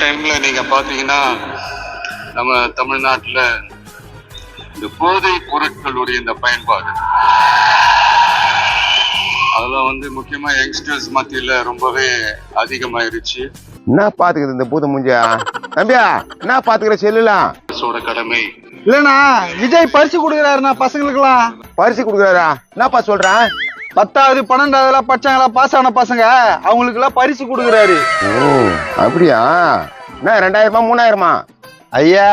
டைம்ல நீங்க பாத்தீங்கன்னா நம்ம தமிழ்நாட்டுல இந்த போதை பொருட்களுடைய இந்த பயன்பாடு அதெல்லாம் முக்கியமா யங்ஸ்டர்ஸ் மத்தியில ரொம்பவே அதிகமாயிருச்சு. என்ன பாத்துக்குது இந்த பூத முஞ்சா தம்பியா? என்ன பாத்துக்கிற செல்லுலாம் கடமை இல்லண்ணா, விஜய் பரிசு கொடுக்குறாருண்ணா பசங்களுக்குலாம். பரிசு கொடுக்குறாரா? என்னப்பா சொல்றேன்? 10வது 12வது படிச்சாங்களா, பாஸ் ஆன பசங்க அவங்களுக்கு எல்லாம் பரிசு கொடுக்குறாரு. ஓ அப்படியா? என்ன 2000 3000? ஐயா,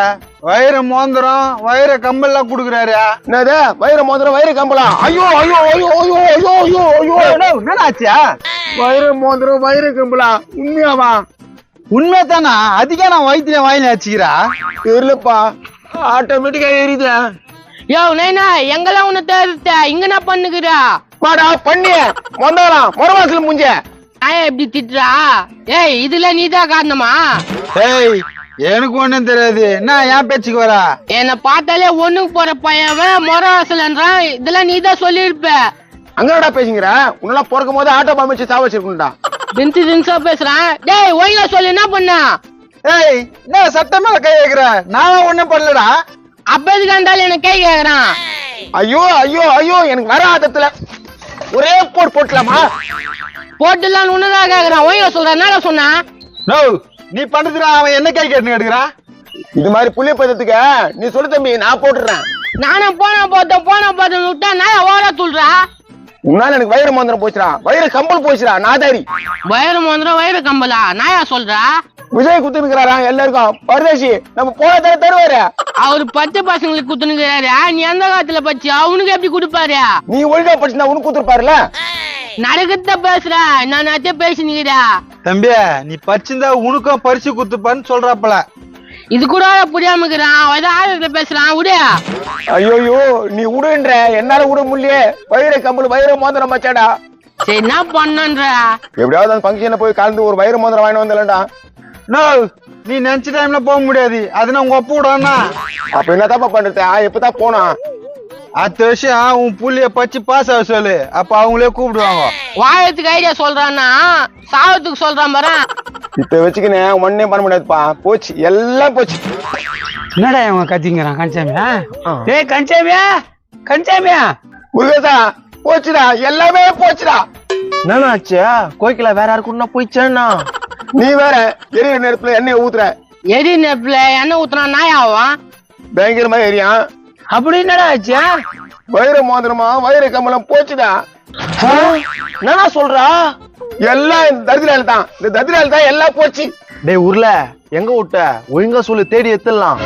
வைர மோந்திரம் வைர கம்பல் எல்லாம் கொடுக்குறாரு. என்னது வைர மோதிரம் வைர கம்பளா? ஐயோ ஐயோ ஐயோ ஐயோ ஐயோ ஐயோ ஐயோ என்னடாச்சியா? வைர மோதிரம் வைர கம்பளா உண்மையாவா? உண்மை தானா? அதுக்கே நான் வயிற்றுல வாயில வச்சுக்கிறா. தெரியலப்பா, ஆட்டோமேட்டிக்கா ஏறிது. யோ நைனா, எங்கெல்லாம் உன்னை தேர்த்த இங்க என்ன பண்ணுகிறா? பாடா பண்ணி வந்தாலாம் மொரவாசல் முஞ்ச நான் எப்படி திட்டுறா? ஏய், இதுல நீதான் காரணமா? ஏய், எனக்கு ஒண்ணும் தெரியாது. என்ன ஏன் பேச்சுக்கு வரா? என்ன பார்த்தாலே ஒண்ணுக்கு போற பையன் மொரவாசல்ன்றான். இதெல்லாம் நீதான் சொல்லிருப்ப. அங்கடா பேசுங்கிற? உன்னெல்லாம் பிறக்கும் போது ஆட்டோ பாம்பிச்சு சாவ வச்சிருக்குண்டா. தின்சா பேசுறான். டேய், ஒழுங்கா சொல்லு, என்ன பண்ண? ஏய், என்ன சத்தம் மேல கை வைக்கிற? நான் ஒண்ணும் பண்ணலடா. அப்ப எதுக்கு இருந்தாலும் எனக்கு கை கேக்குறான்? ஐயோ ஐயோ ஐயோ, எனக்கு வர ஆட்டத்துல ஒரே போட்டலாமா? போட்டுலாம் உன்னதான் கேக்குறான். ஒழுங்கா சொல்ற, என்னடா சொன்னா? நோ, நீ பண்றதுடா. அவன் என்ன கை கேட்டு எடுக்கிறான்? இது மாதிரி புள்ளிய பதத்துக்கு நீ சொல்லு தம்பி, நான் போட்டுறேன். நானும் போன பார்த்தேன் விட்டா நான் ஓட சொல்றா. உன்னால எனக்கு வைர மந்திரம் போச்சுடா, வைர கம்பல் போச்சுடா. நாதாரி வயிறு மந்திரம் வயிறு கம்பலா? நாயா சொல்றா? விஜய் குத்துனுக்குறாரா எல்லாருக்கும்? பரதேசி நம்ம போன தர தருவாரு. அவரு 10 பசங்களுக்கு குத்துனுக்கிறாரு. நீ எந்த காலத்துல பச்சு அவனுக்கு எப்படி கொடுப்பாரு? நீ ஒழுங்கா படிச்சுனா உனக்கு குத்துருப்பாருல. நடக்கத்த பேசுற, நான் நேரத்தே பேசினுக்கிறா. தம்பி, நீ படிச்சிருந்தா உனக்கும் பரிசு குத்துப்பான்னு சொல்றாப்பல. இது கூட புரியாம இருக்கிறான். ஆயிரத்துல பேசுறான். விடு. ஐயோ, நீ விடுன்ற, என்னால விட முடியல. வைர கம்பல் வைர மோதிரம் மச்சாடா. சரி, என்ன பண்ணன்ற? எப்படியாவது அந்த ஃபங்க்ஷன்ல போய் கலந்து ஒரு வைர மோதிரம் வாங்கி வந்தலடா. நோ, நீ நினைச்ச டைம்ல போக முடியாது. அது நான் உங்க ஒப்பு விடானா? அப்ப என்ன தப்பா பண்றது? எப்பதான் போனா? அடுத்த வருஷம் உன் புள்ளிய பச்சு பாஸ் ஆக சொல்லு. அப்ப அவங்களே கூப்பிடுவாங்க. வாழத்துக்கு ஐடியா சொல்றான்னா சாவத்துக்கு சொல்றான் பாரு. இப்ப வச்சுக்கினேன் ஒன்னே பண்ண முடியாதுப்பா. போச்சு, எல்லாம் போச்சு. என்னடா இவங்க கத்திங்கிறான்? கன்சாமியா? ஏய் கன்சாமியா முருகேசா, போச்சுடா, எல்லாமே போச்சுடா. என்னன்னா ஆச்சு? கோயிக்கல வேற யாருக்குன்னா போயிச்சேன்னா? நீ வேற எரியிற நெருப்புல எண்ணெய் ஊத்துற. எரி நெருப்புல எண்ணெய் ஊத்துனா நாயாவான்? பயங்கரமா எரியான். அப்படி என்னடா ஆச்சு? வைர மோதிரமா வைர கம்பளம் போச்சுடா. என்னடா சொல்றா? எல்லாம் இந்த தரிதிரால தான். இந்த தரிதிரால தான் எல்லாம் போச்சு. டேய் உருள, எங்க விட்ட? ஒழுங்கா சொல்லு, தேடி எத்தலாம்.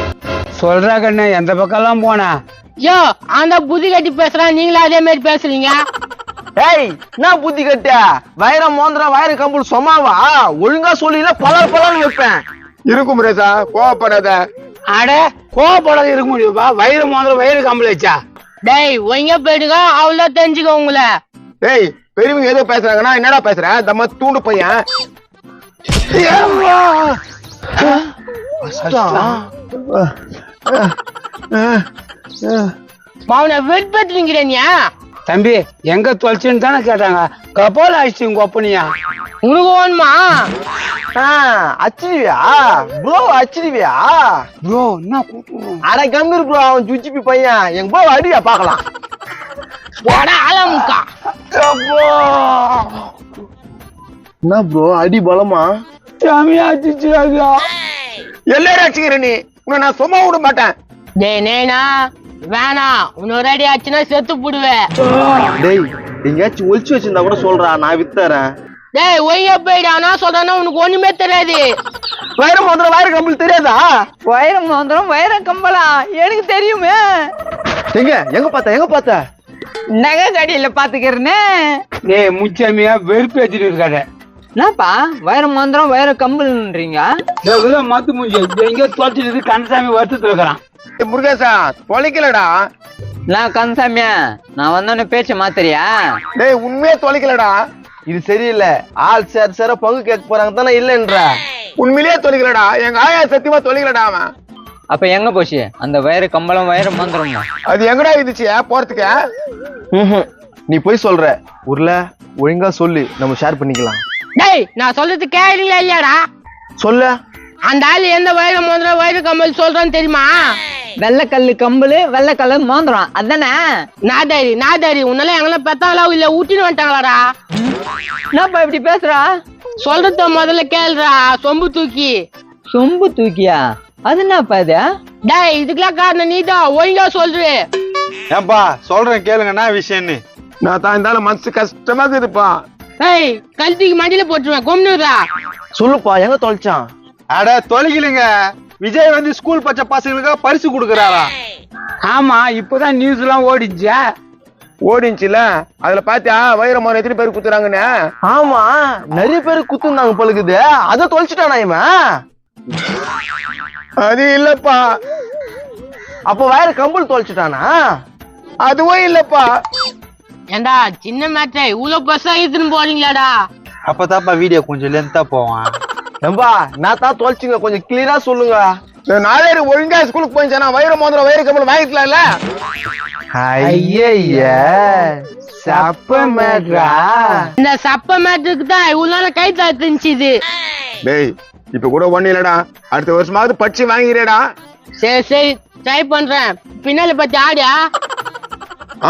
சொல்றா கண்ணு, எந்த பக்கம் எல்லாம் போனா? யோ, அந்த புத்தி கட்டி பேசுறான். நீங்களும் அதே மாதிரி பேசுறீங்க. ஏய், என்ன புத்தி கட்ட? வைர மோந்திரம் வைர கம்பளம் சொமாவா? ஒழுங்கா சொல்லினா பலர் பலர்னு வைப்பேன். இருக்கும் முரேசா, கோவப்படாத. அட, கோவப்படாத இருக்க முடியும்பா? வைர மோந்திரம் வைர கம்பளம் வச்சா? டேய், ஒங்க போயிடுங்க. அவ்வளவு தெரிஞ்சுக்க உங்களை. டேய், பெரியவங்க ஏதோ பேசுறாங்கன்னா என்னடா பேசுற? தம்ம தூண்டு பையன். அவனை வெட்பத்துறீங்க. தம்பி, எங்க தொலைச்சுன்னு தானே கேட்டாங்க. கபால ஆயிடுச்சு உங்க ஒப்பனியா? உனக்கு வேணுமா? அச்சிடுவியா ப்ரோ? அச்சிடுவியா ப்ரோ? என்ன கூப்பிடுறோம்? அரை கம்பீர் ப்ரோ. அவன் சுச்சிப்பி பையன். எங்க ப்ரோ அடியா பாக்கலாம். என்ன ப்ரோ அடி பலமா? எல்லாரும் அடிச்சுக்கிற நீ. உன்னை நான் சும்மா விட மாட்டேன். டேய் நேனா, வேணாம். இன்னொரு அடி ஆச்சுன்னா செத்து போடுவேன். டேய், எங்கேயாச்சும் ஒளிச்சு வச்சிருந்தா கூட சொல்றா, நான் வித்துறேன். டேய், ஒய்யா போயிடானா சொல்றானா? உனக்கு ஒண்ணுமே தெரியாது. வைர மோதிரம் வைர கம்பல் தெரியாதா? வைர மோந்திரம் வைர கம்பலா? எனக்கு தெரியுமே. எங்க பார்த்த? நகை கடையில பாத்துக்கிறேன்னு. டேய் முச்சாமியா, வெறுப்பு ஏத்திட்டு இருக்காத. என்னப்பா வைர மோந்திரம் வைர கம்பல்ன்றீங்க? மத்து மூஞ்சி எங்க தொலைச்சிட்டு கந்தசாமி வருத்தத்துல இருக்கிறான். முருகேசா, தொலைக்கலடா. நான் கந்தசாமியா? நான் வந்தோன்னு பேச்ச மாத்திரியா? டேய், உண்மையே தொலைக்கலடா. இது சரியில்லை. ஆள் சேர பங்கு கேட்க போறாங்க தானே இல்லன்ற. உண்மையிலேயே தொலைக்கலடா. எங்க ஆயா சத்தியமா தொலைக்கலடா. அவன் அப்ப எங்க போச்சு அந்த வைர கம்பளம் வைர மந்திரம்? அது எங்கடா இருந்துச்சு போறதுக்கு? நீ போய் சொல்ற. உருள, ஒழுங்கா சொல்லு, நம்ம ஷேர் பண்ணிக்கலாம். டேய், நான் சொல்றது கேக்குறீங்களா இல்லையாடா? சொல்ல. அந்த ஆளு எந்த வைர மோதிரம் வைர கம்மல் சொல்றான்னு தெரியுமா? வெள்ளைக்கல்லு கம்பளு வெள்ளைக்கல்லு மோந்திரம் அதானே? நாதாரி உன்னால எங்கெல்லாம் பெத்தாங்களா இல்ல ஊட்டின்னு வந்துட்டாங்களாடா? என்னப்பா இப்படி பேசுறா? சொல்றத முதல்ல கேளுடா. சொம்பு தூக்கி. சொம்பு தூக்கியா? அது என்னப்பா இது? டேய் இதுக்கெல்லாம் காரணம் நீதான், ஒழுங்கா சொல்று. ஏன்பா சொல்றேன் கேளுங்க என்ன விஷயம்னு. நான் தான் இருந்தாலும் மனசு கஷ்டமா இருக்குதுப்பா. ஏய் கழுத்துக்கு மடியில போட்டுருவேன், கொம்னுடா. சொல்லுப்பா, எங்க தொலைச்சான்? அட தொலைக்கலைங்க, விஜய் வந்து ஸ்கூல் பச்சை பசங்களுக்கு பரிசு கொடுக்கறாரா? ஆமா, இப்பதான் நியூஸ் எல்லாம் ஓடிச்சுல, அதுல பாத்தியா வைரமான எத்தனை பேர் குத்துறாங்கன்னு? ஆமா, நிறைய பேர் குத்துனாங்க பழுகுது. அத தொலைச்சிட்டானா இவன்? அது இல்லப்பா. அப்ப வைர கம்பல் தொலைச்சிட்டானா? அதுவும் இல்லப்பா. ஏண்டா சின்ன மேட்ரை இவ்வளவு பெருசா எடுத்துன்னு போறீங்களாடா? அப்பதாப்பா வீடியோ கொஞ்சம் லென்த்தா போவான். ஏம்பா நான் தான் தொலைச்சிங்க, கொஞ்சம் கிளியரா சொல்லுங்க. நாளே ஒழுங்கா ஸ்கூலுக்கு போயிடுச்சா வைர மோதிரம் வைர கம்பல் வாங்கிக்கலாம்ல? ஐயா சப்ப மேட்ரா. இந்த சப்ப மேட்ருக்கு தான் இவ்வளவு நாள் கை தாத்துச்சு இது. டேய் இப்ப கூட ஒண்ணு இல்லடா, அடுத்த வருஷமாவது பட்சி வாங்கிறேடா. சரி சரி ட்ரை பண்றேன். பின்னால பத்தி ஆடியா?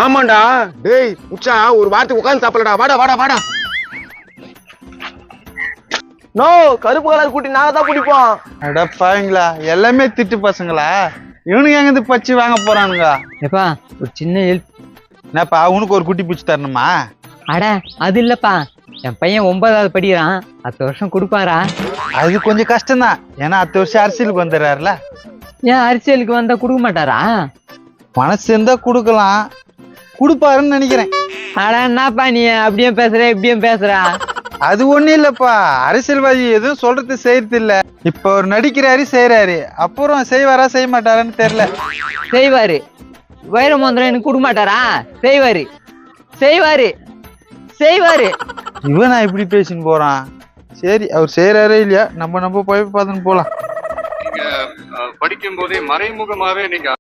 ஆமாண்டா. டேய் உச்சா ஒரு வாரத்துக்கு உட்கார்ந்து சாப்பிடலடா. வாடா வாடா வாடா. நோ, கருப்பு கலர் குட்டி நாங்க தான் பிடிப்போம். அட பாவீங்களா, எல்லாமே திட்டு பசங்களா? இவனுக்கு எங்க பச்சி வாங்க போறானுங்க? எப்பா ஒரு சின்ன ஹெல்ப். என்னப்பா உனக்கு ஒரு குட்டி பிடிச்சி தரணுமா? அட அது இல்லப்பா, என் பையன் 9வது படிக்கிறான், அடுத்த வருஷம் கொடுப்பாரா? அது கொஞ்சம் கஷ்டம்தான், ஏன்னா அடுத்த வருஷம் அரசியலுக்கு வந்துடுறாருல. ஏன் அரசியலுக்கு வந்தா கொடுக்க மாட்டாரா? மனசு இருந்தா கொடுக்கலாம், கொடுப்பாருன்னு நினைக்கிறேன். அட என்னப்பா நீ அப்படியே பேசுற இப்படியும் பேசுற? அது ஒண்ணும் இல்லப்பா, அரசியல்வாதி எதுவும் சொல்றது செய்யறது இல்ல. இப்ப ஒரு நடிக்கிறாரு செய்யறாரு, அப்புறம் செய்வாரா செய்ய மாட்டாரான்னு தெரியல. செய்வாரு. வைர மந்திரம் எனக்கு கொடுக்க மாட்டாரா? செய்வாரு செய்வாரு செய்வாரு. இவன் நான் இப்படி பேசின்னு போறான். சரி அவர் செய்யறாரே இல்லையா, நம்ம போய் பார்த்துன்னு போலாம். நீங்க படிக்கும் போதே மறைமுகமாவே நீங்க